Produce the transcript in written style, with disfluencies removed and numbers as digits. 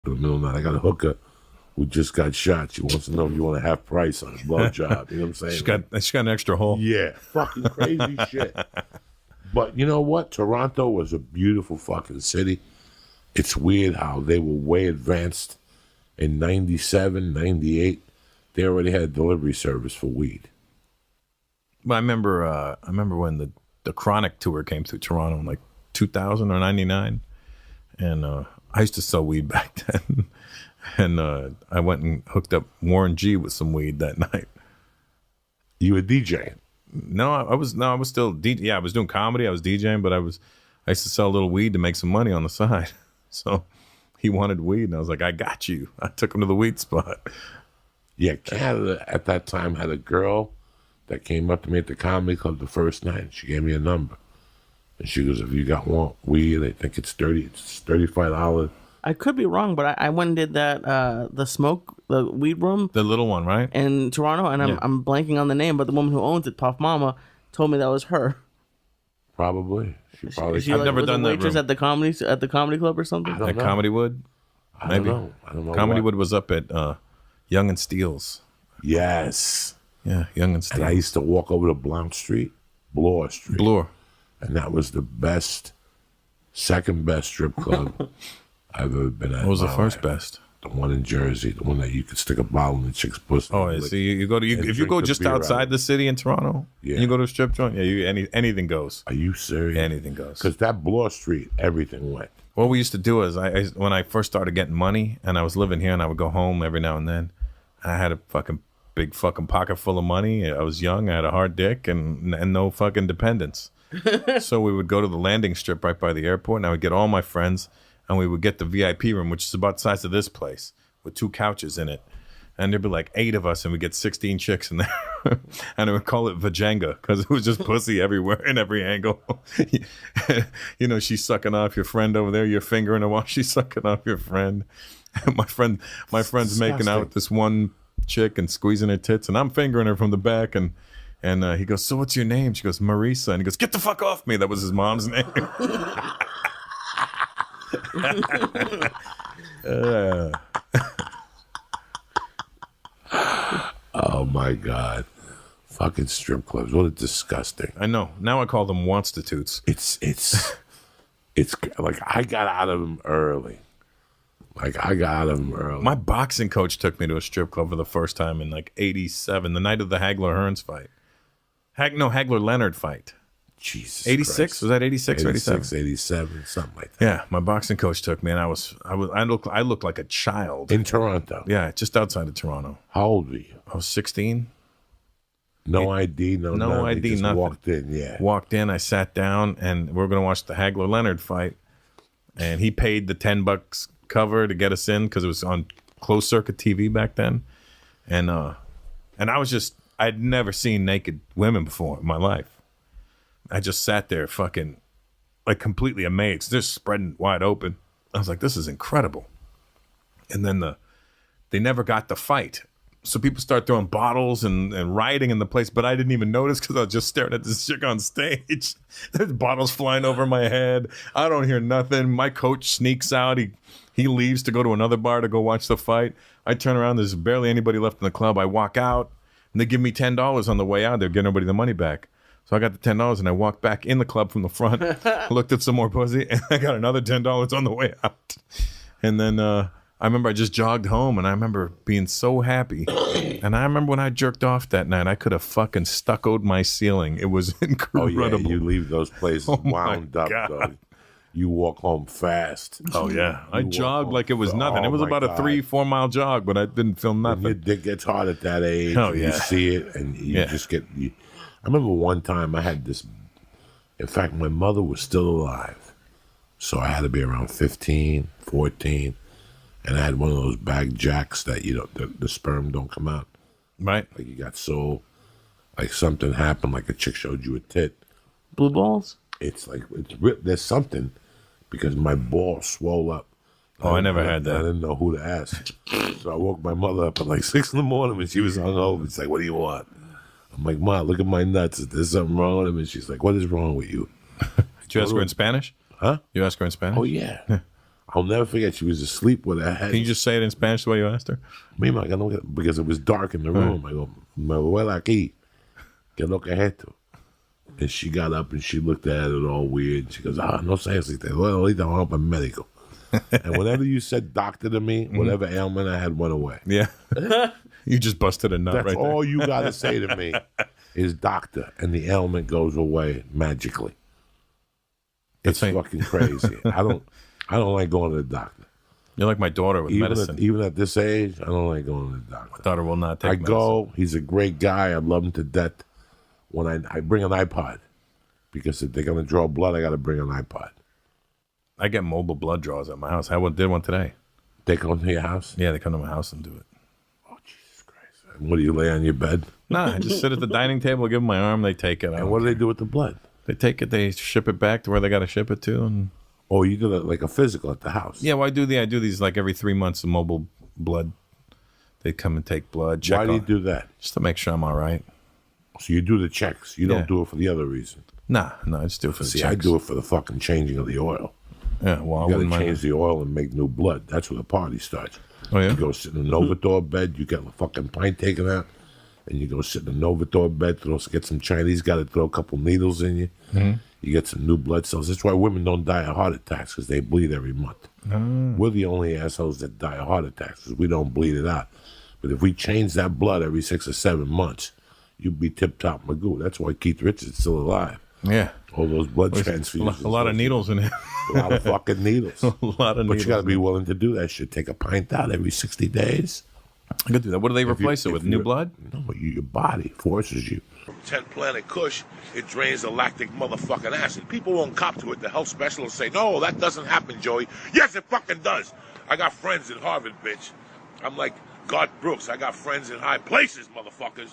in the middle of the night. I got a hooker who just got shot. She wants to know if you want a half price on a blowjob. You know what I'm saying? She got an extra hole. Yeah, fucking crazy shit. But you know what? Toronto was a beautiful fucking city. It's weird how they were way advanced in 97, 98. They already had delivery service for weed. But I remember when the Chronic tour came through Toronto in like 2000 or 99. And I used to sell weed back then. And I went and hooked up Warren G with some weed that night. You were DJing? No, I was still I was doing comedy. I was DJing, but I used to sell a little weed to make some money on the side. So he wanted weed, and I was like, I got you. I took him to the weed spot. Yeah, Canada at that time had a girl that came up to me at the comedy club the first night. She gave me a number, and she goes, "If you want weed, I think it's $35." I could be wrong, but I went and did that the weed room, The little one, right? in Toronto, and I'm blanking on the name, but the woman who owns it, Puff Mama, told me that was her. Probably. She probably. She, I've never was done a that waitress room. at the comedy club or something. At Comedy Wood? I don't know. Comedy Wood was up at Young and Steele's. Yes. Yeah, Young and And I Steele's. used to walk over to Bloor Street. Bloor. And that was the second best strip club I've ever been at. What was the in my first life. best? The one in Jersey, the one that you could stick a bottle in the chick's pussy. Oh, yeah. So you go to and if you drink go the just beer out outside of the city in Toronto, Yeah. and you go to a strip joint, anything goes. Are you serious? Anything goes. Because that Bloor Street, everything went. What we used to do is, I when I first started getting money, and I was living here, and I would go home every now and then. I had a big pocket full of money. I was young. I had a hard dick and no fucking dependence. So we would go to the landing strip right by the airport, and I would get all my friends, and we would get the VIP room, which is about the size of this place, with 2 couches in it. And there'd be like 8 of us, and we'd get 16 chicks in there. And I would call it Vajanga, because it was just pussy everywhere in every angle. You know, she's sucking off your friend over there, you're fingering her while she's sucking off your friend. And my friend's making out with this one chick and squeezing her tits, and I'm fingering her from the back, and he goes, "So what's your name?" She goes, "Marisa." And he goes, "Get the fuck off me." That was his mom's name. Oh my God. Fucking strip clubs. What a disgusting. I know. Now I call them wanstitutes. It's like I got out of them early. My boxing coach took me to a strip club for the first time in like 87, the night of the Hagler-Hearns fight. Hagler-Leonard fight. Jesus 86? Christ. Was that 86 or 87? 87, something like that. Yeah, my boxing coach took me, and I looked like a child. In Toronto. Yeah, just outside of Toronto. How old were you? I was 16. No ID, no nothing. ID, Just nothing. walked in, yeah. Walked in, I sat down, and we were going to watch the Hagler-Leonard fight. And he paid the $10 cover to get us in because it was on closed circuit TV back then. And I was just, I'd never seen naked women before in my life. I just sat there fucking like completely amazed, just spreading wide open. I was like, this is incredible. And then they never got the fight. So people start throwing bottles and rioting in the place, but I didn't even notice because I was just staring at this chick on stage. There's bottles flying over my head. I don't hear nothing. My coach sneaks out. He leaves to go to another bar to go watch the fight. I turn around. There's barely anybody left in the club. I walk out, and they give me $10 on the way out. They're getting everybody the money back. So I got the $10, and I walked back in the club from the front, looked at some more pussy, and I got another $10 on the way out. And then I remember I just jogged home, and I remember being so happy. And I remember when I jerked off that night, I could have fucking stuccoed my ceiling. It was incredible. Oh, yeah, you leave those places wound up, God. though. You walk home fast. Oh, yeah. I You walk jogged home like it was fast. nothing. It Oh, was my about a God. 3-4 mile jog, but I didn't feel When your nothing. dick gets hard at that age, Oh, and yeah. you see it, and you just get... I remember one time I had this... In fact, my mother was still alive. So I had to be around 15, 14, and I had one of those bag jacks that, you know, the sperm don't come out. Right? Like you got so... Like something happened, like a chick showed you a tit. Blue balls? It's like, there's something, because my ball swole up. Oh, I never had that. I didn't know who to ask. So I woke my mother up at like 6 a.m. when she was hungover. She's like, "What do you want?" I'm like, "Ma, look at my nuts. Is there something wrong with them?" And she's like, "What is wrong with you?" Did you ask her in Spanish? Huh? You ask her in Spanish? Oh, yeah. I'll never forget. She was asleep with her head. Can you just say it in Spanish the way you asked her? Because it was dark in the room. I go, me voy aquí. ¿Qué lo que es esto? And she got up and she looked at it all weird. She goes, no sé si te duele ahorita, vamos para el médico. And whenever you said doctor to me, whatever ailment I had went away. Yeah. You just busted a nut That's right there. all you got to say to me is doctor, and the ailment goes away magically. It's fucking crazy. I don't like going to the doctor. You're like my daughter with medicine. Even at this age, I don't like going to the doctor. My daughter will not take medicine. go. He's a great guy. I love him to death. When I bring an iPod, because if they're going to draw blood, I got to bring an iPod. I get mobile blood draws at my house. I did one today. They come to your house? Yeah, they come to my house and do it. Oh, Jesus Christ. And what, do you lay on your bed? Nah, I just sit at the dining table, give them my arm, they take it. And what do they do with the blood? They take it, they ship it back to where they got to ship it to. And oh, you do that like a physical at the house? yeah, well, I do these like every 3 months of mobile blood. They come and take blood. Check Why do you do that? Just to make sure I'm all right. So you do the checks. You don't do it for the other reason. Nah, I just do it for the checks. I do it for the fucking changing of the oil. Yeah, well, you got to change the oil and make new blood. That's where the party starts. Oh, yeah? You go sit in a Novator bed. You get a fucking pint taken out. And you go sit in a Novator bed. Get some Chinese guy to throw a couple needles in you. Mm-hmm. You get some new blood cells. That's why women don't die of heart attacks, because they bleed every month. We're the only assholes that die of heart attacks because we don't bleed it out. But if we change that blood every 6 or 7 months, you'd be tip-top Magoo. That's why Keith Richards is still alive. Yeah. All those blood transfusions. A lot of needles in it. A lot of fucking needles. A lot of needles. But you got to be willing to do that shit. Take a pint out every 60 days. I could do that. What do they replace it with? New blood? No, your body forces you. From 10 Planet Kush, it drains the lactic motherfucking acid. People won't cop to it. The health specialists say, no, that doesn't happen, Joey. Yes, it fucking does. I got friends in Harvard, bitch. I'm like Garth Brooks. I got friends in high places, motherfuckers.